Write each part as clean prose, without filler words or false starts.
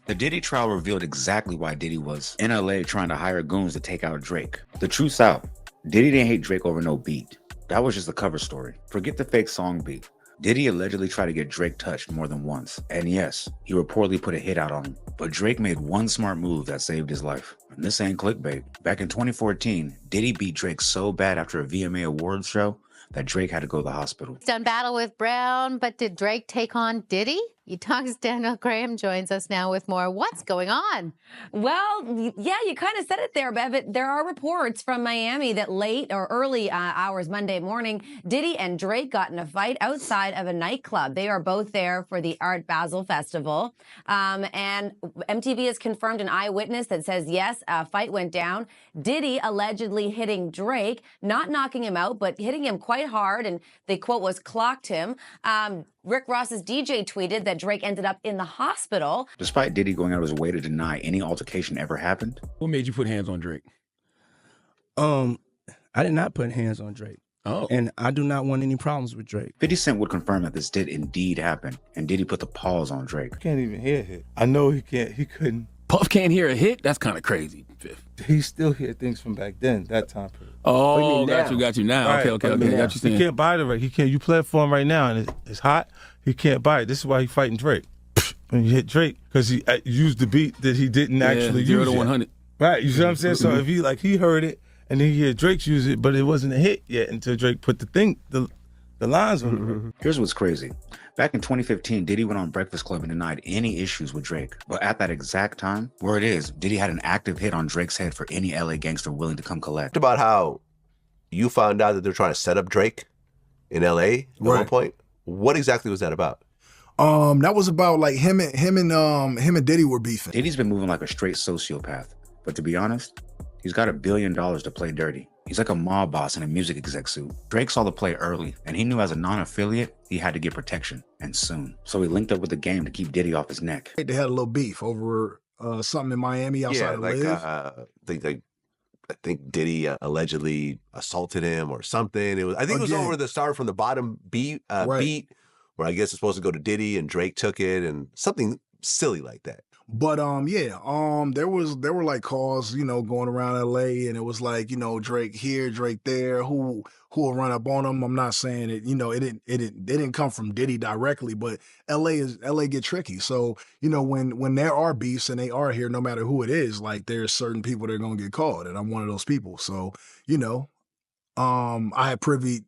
The Diddy trial revealed exactly why Diddy was in LA trying to hire goons to take out Drake. The truth's out. Diddy didn't hate Drake over no beat. That was just a cover story. Forget the fake song beat. Diddy allegedly tried to get Drake touched more than once. And yes, he reportedly put a hit out on him. But Drake made one smart move that saved his life. And this ain't clickbait. Back in 2014, Diddy beat Drake so bad after a VMA awards show that Drake had to go to the hospital. Done battle with Brown, but did Drake take on Diddy? Talks Daniel Graham joins us now with more. What's going on? Well, yeah, you kind of said it there, Bev. There are reports from Miami that late or early hours Monday morning, Diddy and Drake got in a fight outside of a nightclub. They are both there for the Art Basel Festival. And MTV has confirmed an eyewitness that says, yes, a fight went down. Diddy allegedly hitting Drake, not knocking him out, but hitting him quite hard. And the quote was, clocked him. Rick Ross's DJ tweeted that Drake ended up in the hospital. Despite Diddy going out of his way to deny any altercation ever happened. What made you put hands on Drake? I did not put hands on Drake. Oh. And I do not want any problems with Drake. 50 Cent would confirm that this did indeed happen, and Diddy put the pause on Drake. Can't even hear a hit. I know he couldn't. Puff can't hear a hit? That's kind of crazy. He still hear things from back then, that time period. Oh, got you now. Right. Okay. Got you saying. He can't buy the right. He can't. You play it for him right now, and it's hot. He can't buy it. This is why he's fighting Drake. When you hit Drake, because he used the beat that he didn't actually use. 0 to 100. Right. You see what I'm saying? So if he heard it, and then he heard Drake use it, but it wasn't a hit yet until Drake put the lines on it. Here's what's crazy. Back in 2015, Diddy went on Breakfast Club and denied any issues with Drake. But at that exact time, where it is, Diddy had an active hit on Drake's head for any LA gangster willing to come collect. About how you found out that they're trying to set up Drake in LA at one point. What exactly was that about? That was about like him and Diddy were beefing. Diddy's been moving like a straight sociopath. But to be honest, he's got $1 billion to play dirty. He's like a mob boss in a music exec suit. Drake saw the play early, and he knew as a non-affiliate, he had to get protection, and soon. So he linked up with the game to keep Diddy off his neck. They had a little beef over something in Miami outside of Live. I think Diddy allegedly assaulted him or something. I think it was over the start from the bottom beat, where I guess it's supposed to go to Diddy and Drake took it and something silly like that. But there were like calls, going around LA, and it was like, Drake here, Drake there, who will run up on him. I'm not saying it, it didn't come from Diddy directly, but LA get tricky. So, when there are beefs and they are here, no matter who it is, like there's certain people that are gonna get called, and I'm one of those people. So, I had privy,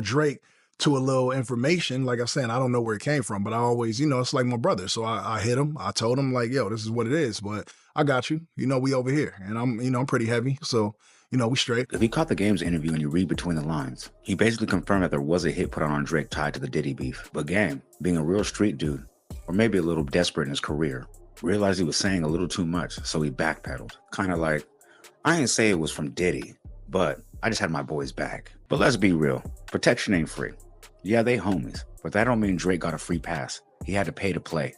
Drake to a little information. Like I said, I don't know where it came from, but I always, it's like my brother. So I hit him. I told him like, yo, this is what it is, but I got you. We over here, and I'm pretty heavy. So, we straight. If you caught the Game's interview and you read between the lines, he basically confirmed that there was a hit put on Drake tied to the Diddy beef. But Game, being a real street dude, or maybe a little desperate in his career, realized he was saying a little too much, so he backpedaled. Kind of like, I ain't say it was from Diddy, but I just had my boys back. But let's be real, protection ain't free. Yeah, they homies, but that don't mean Drake got a free pass. He had to pay to play.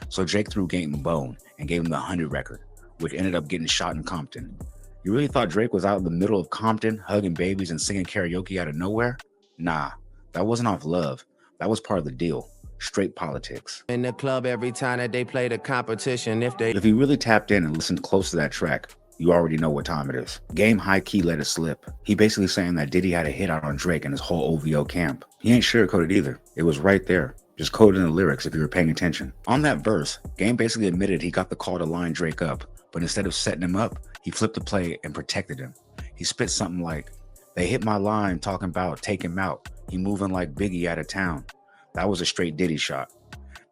So Drake threw Game a bone and gave him the 100 record, which ended up getting shot in Compton. You really thought Drake was out in the middle of Compton, hugging babies and singing karaoke out of nowhere? Nah, that wasn't off love. That was part of the deal. Straight politics. In the club every time that they play the competition, if you really tapped in and listened close to that track, you already know what time it is. Game high-key let it slip. He basically saying that Diddy had a hit out on Drake and his whole OVO camp. He ain't sugarcoated either. It was right there. Just coded in the lyrics if you were paying attention. On that verse, Game basically admitted he got the call to line Drake up, but instead of setting him up, he flipped the play and protected him. He spit something like, they hit my line talking about take him out. He moving like Biggie out of town. That was a straight Diddy shot.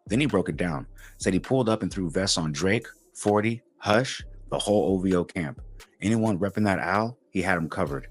Then he broke it down, said he pulled up and threw vests on Drake, 40, Hush, the whole OVO camp. Anyone repping that owl, he had him covered.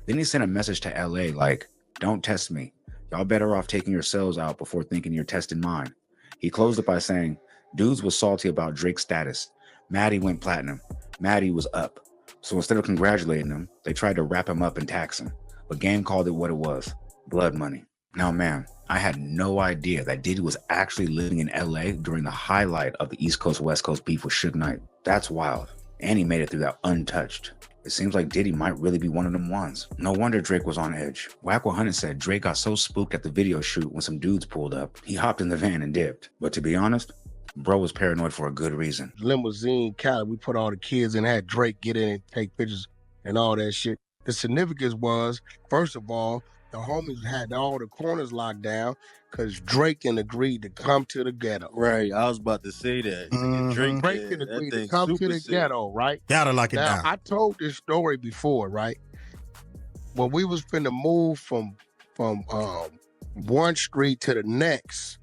Then he sent a message to LA like, don't test me. Y'all better off taking yourselves out before thinking you're testing mine. He closed it by saying, dudes was salty about Drake's status. Maddie went platinum. Maddie was up. So instead of congratulating him, they tried to wrap him up and tax him. But Game called it what it was, blood money. Now, man, I had no idea that Diddy was actually living in LA during the highlight of the East Coast West Coast beef with Suge Knight. That's wild. And he made it through that untouched. It seems like Diddy might really be one of them ones. No wonder Drake was on edge. Wack 100 said Drake got so spooked at the video shoot when some dudes pulled up, he hopped in the van and dipped. But to be honest, Bro was paranoid for a good reason. Limousine Cali, we put all the kids in, had Drake get in and take pictures and all that shit. The significance was, first of all, the homies had all the corners locked down because Drake agreed to come to the ghetto. Right, I was about to say that. Drake agreed to come to the ghetto, right? Gotta lock it now, down. I told this story before, right? When we was finna move from one street to the next,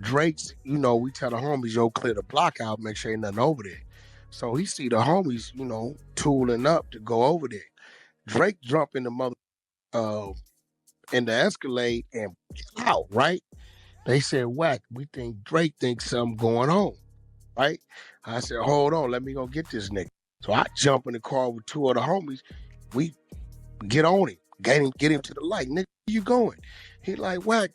Drake's, you know, we tell the homies, yo, clear the block out, make sure ain't nothing over there. So he see the homies, you know, tooling up to go over there. Drake jump in the Escalade and out, right? They said, whack, we think Drake thinks something going on, right? I said, hold on, let me go get this nigga. So I jump in the car with two other homies. We get on him, get him to the light. Nigga, where you going? He like, whack,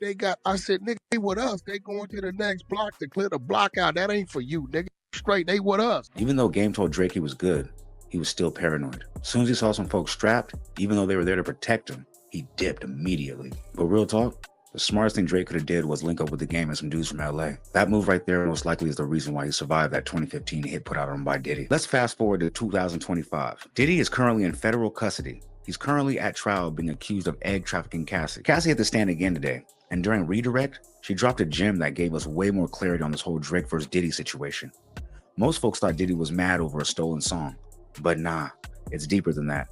I said, nigga, they with us. They going to the next block to clear the block out. That ain't for you, nigga. Straight, they with us. Even though Game told Drake he was good, he was still paranoid. As soon as he saw some folks strapped, even though they were there to protect him, he dipped immediately. But real talk, the smartest thing Drake could have did was link up with the Game and some dudes from LA. That move right there most likely is the reason why he survived that 2015 hit put out on him by Diddy. Let's fast forward to 2025. Diddy is currently in federal custody. He's currently at trial being accused of egg trafficking Cassie. Cassie had to stand again today, and during redirect, she dropped a gem that gave us way more clarity on this whole Drake versus Diddy situation. Most folks thought Diddy was mad over a stolen song, but nah, it's deeper than that.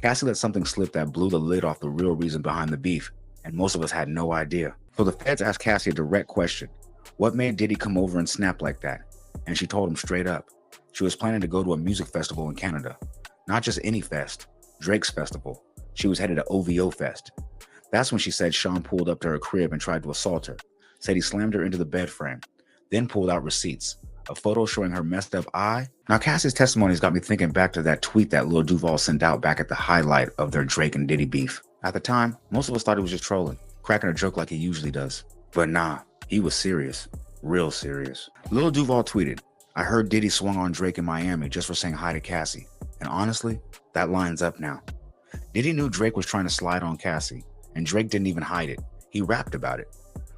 Cassie let something slip that blew the lid off the real reason behind the beef, and most of us had no idea. So the feds asked Cassie a direct question. What made Diddy come over and snap like that? And she told him straight up. She was planning to go to a music festival in Canada. Not just any fest, Drake's festival. She was headed to OVO Fest. That's when she said Sean pulled up to her crib and tried to assault her, said he slammed her into the bed frame, then pulled out receipts, a photo showing her messed up eye. Now Cassie's testimony's got me thinking back to that tweet that Lil Duval sent out back at the highlight of their Drake and Diddy beef. At the time, most of us thought he was just trolling, cracking a joke like he usually does. But nah, he was serious, real serious. Lil Duval tweeted, I heard Diddy swung on Drake in Miami just for saying hi to Cassie. And honestly, that lines up now. Diddy knew Drake was trying to slide on Cassie, and Drake didn't even hide it. He rapped about it.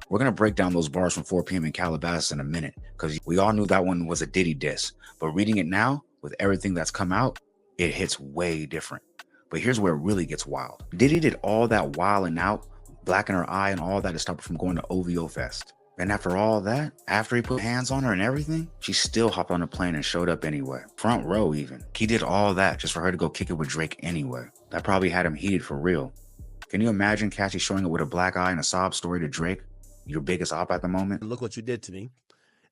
We're gonna break down those bars from 4 p.m. in Calabasas in a minute, because we all knew that one was a Diddy diss. But reading it now, with everything that's come out, it hits way different. But here's where it really gets wild. Diddy did all that wilding out, blacking her eye and all that to stop her from going to OVO Fest. And after all that, after he put hands on her and everything, she still hopped on a plane and showed up anyway. Front row even. He did all that just for her to go kick it with Drake anyway. That probably had him heated for real. Can you imagine Cassie showing up with a black eye and a sob story to Drake? Your biggest op at the moment? Look what you did to me.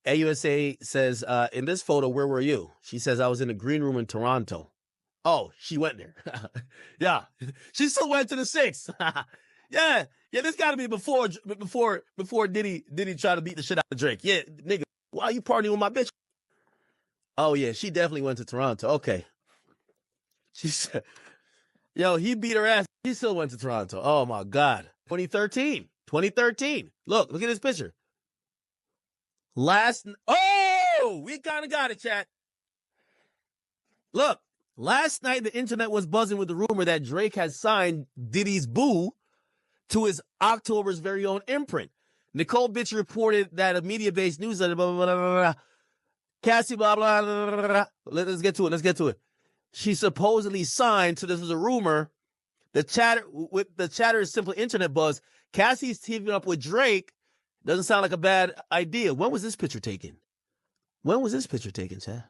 AUSA says, in this photo, where were you? She says, I was in the green room in Toronto. Oh, she went there. Yeah, she still went to the 6. Yeah, this got to be before Diddy tried to beat the shit out of Drake. Yeah, nigga, why are you partying with my bitch? Oh yeah, she definitely went to Toronto. Okay. She said, yo, he beat her ass. He still went to Toronto. Oh my God. 2013. Look at this picture. We kind of got it, chat. Look, last night the internet was buzzing with the rumor that Drake had signed Diddy's boo to his October's very own imprint. Nicole Bitch reported that a media-based newsletter, blah, blah, blah, blah, blah. Cassie, blah, blah, blah, blah, blah. Let's get to it. She supposedly signed, so this was a rumor. The chatter is simply internet buzz. Cassie's teaming up with Drake. Doesn't sound like a bad idea. When was this picture taken? Chad?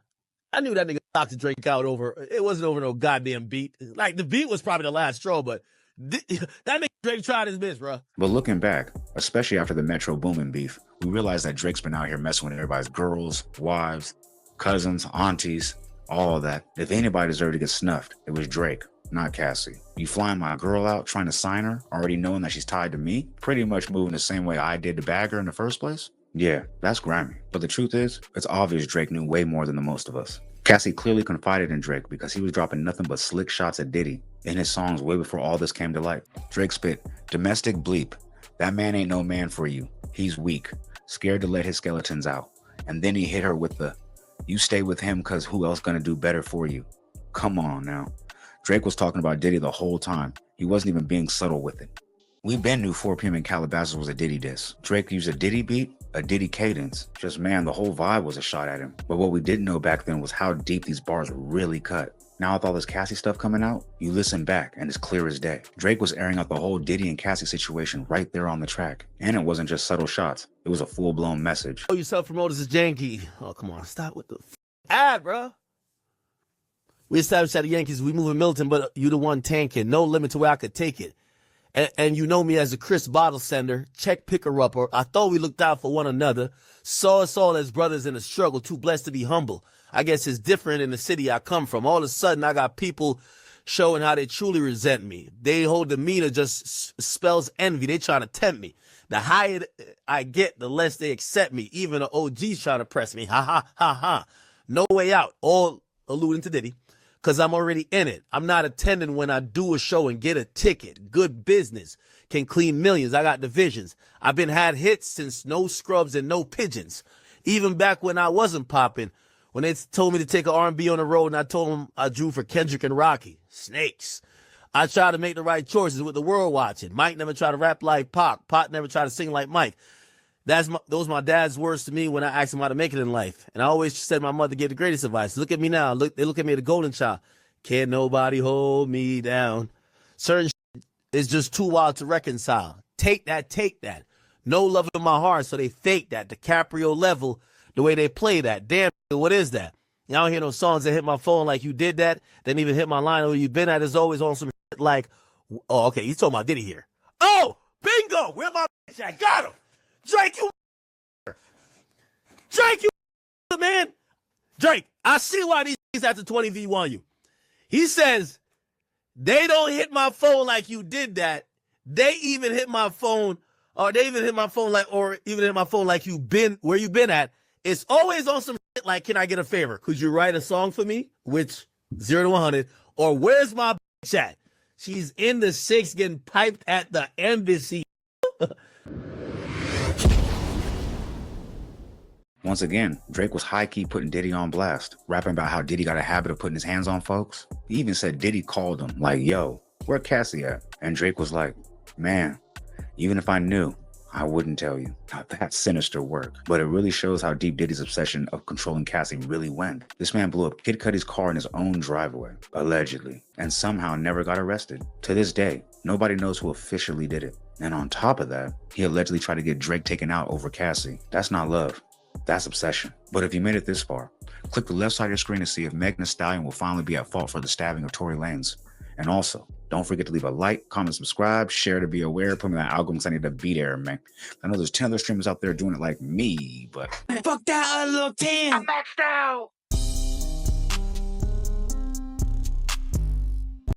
I knew that nigga knocked Drake out over. It wasn't over no goddamn beat. Like, the beat was probably the last straw, but that nigga Drake tried his best, bro. But looking back, especially after the Metro Boomin beef, we realized that Drake's been out here messing with everybody's girls, wives, cousins, aunties, all that. If anybody deserved to get snuffed, it was Drake, not Cassie. You flying my girl out, trying to sign her, already knowing that she's tied to me, pretty much moving the same way I did to bag her in the first place? Yeah, that's grimy. But the truth is, it's obvious Drake knew way more than the most of us. Cassie clearly confided in Drake because he was dropping nothing but slick shots at Diddy in his songs way before all this came to light. Drake spit, domestic bleep. That man ain't no man for you. He's weak, scared to let his skeletons out. And then he hit her with the, you stay with him cause who else gonna do better for you? Come on now. Drake was talking about Diddy the whole time. He wasn't even being subtle with it. We been knew 4 p.m. in Calabasas was a Diddy diss. Drake used a Diddy beat a Diddy cadence. Just man, the whole vibe was a shot at him. But what we didn't know back then was how deep these bars really cut. Now with all this Cassie stuff coming out, you listen back and it's clear as day. Drake was airing out the whole Diddy and Cassie situation right there on the track. And it wasn't just subtle shots, it was a full-blown message. Oh, you self-promoters is janky. Oh, come on, stop with the ad, bro. We established at the Yankees, we moving Milton, but you the one tanking. No limit to where I could take it. And you know me as a Chris bottle sender, check picker-upper. I thought we looked out for one another. Saw us all as brothers in a struggle, too blessed to be humble. I guess it's different in the city I come from. All of a sudden, I got people showing how they truly resent me. They whole demeanor just spells envy. They trying to tempt me. The higher I get, the less they accept me. Even the OGs trying to press me. Ha, ha, ha, ha. No way out. All alluding to Diddy. Because I'm already in it. I'm not attending when I do a show and get a ticket. Good business. Can clean millions. I got divisions. I've been had hits since No Scrubs and No Pigeons. Even back when I wasn't popping. When they told me to take an R&B on the road and I told them I drew for Kendrick and Rocky. Snakes. I try to make the right choices with the world watching. Mike never tried to rap like Pac. Pac never tried to sing like Mike. Those my dad's words to me when I asked him how to make it in life. And I always said my mother gave the greatest advice. Look at me now. They look at me as the golden child. Can't nobody hold me down. Certain shit is just too wild to reconcile. Take that. No love in my heart, so they fake that. DiCaprio level, the way they play that. Damn, what is that? Y'all don't hear no songs that hit my phone like you did that. Didn't even hit my line where you been at. It's always on some shit like, oh, okay, he's talking about Diddy here. Oh, bingo, where my bitch at? Got him. Drake, you man. Drake, I see why these after 20v1 you. He says, they don't hit my phone like you did that. They even hit my phone, or even hit my phone like you been, where you been at. It's always on some shit like, can I get a favor? Could you write a song for me? Which, 0 to 100. Or where's my bitch at? She's in the 6 getting piped at the embassy. Once again, Drake was high-key putting Diddy on blast, rapping about how Diddy got a habit of putting his hands on folks. He even said Diddy called him, like, yo, where Cassie at? And Drake was like, man, even if I knew, I wouldn't tell you. Now that's sinister work. But it really shows how deep Diddy's obsession of controlling Cassie really went. This man blew up Kid Cudi's car in his own driveway, allegedly, and somehow never got arrested. To this day, nobody knows who officially did it. And on top of that, he allegedly tried to get Drake taken out over Cassie. That's not love. That's obsession. But if you made it this far, click the left side of your screen to see if Megan Thee Stallion will finally be at fault for the stabbing of Tory Lanez. And also, don't forget to leave a like, comment, subscribe, share to be aware, put me on that algorithm because I need to be there, man. I know there's 10 other streamers out there doing it like me, but... Fuck that little 10. I'm maxed out.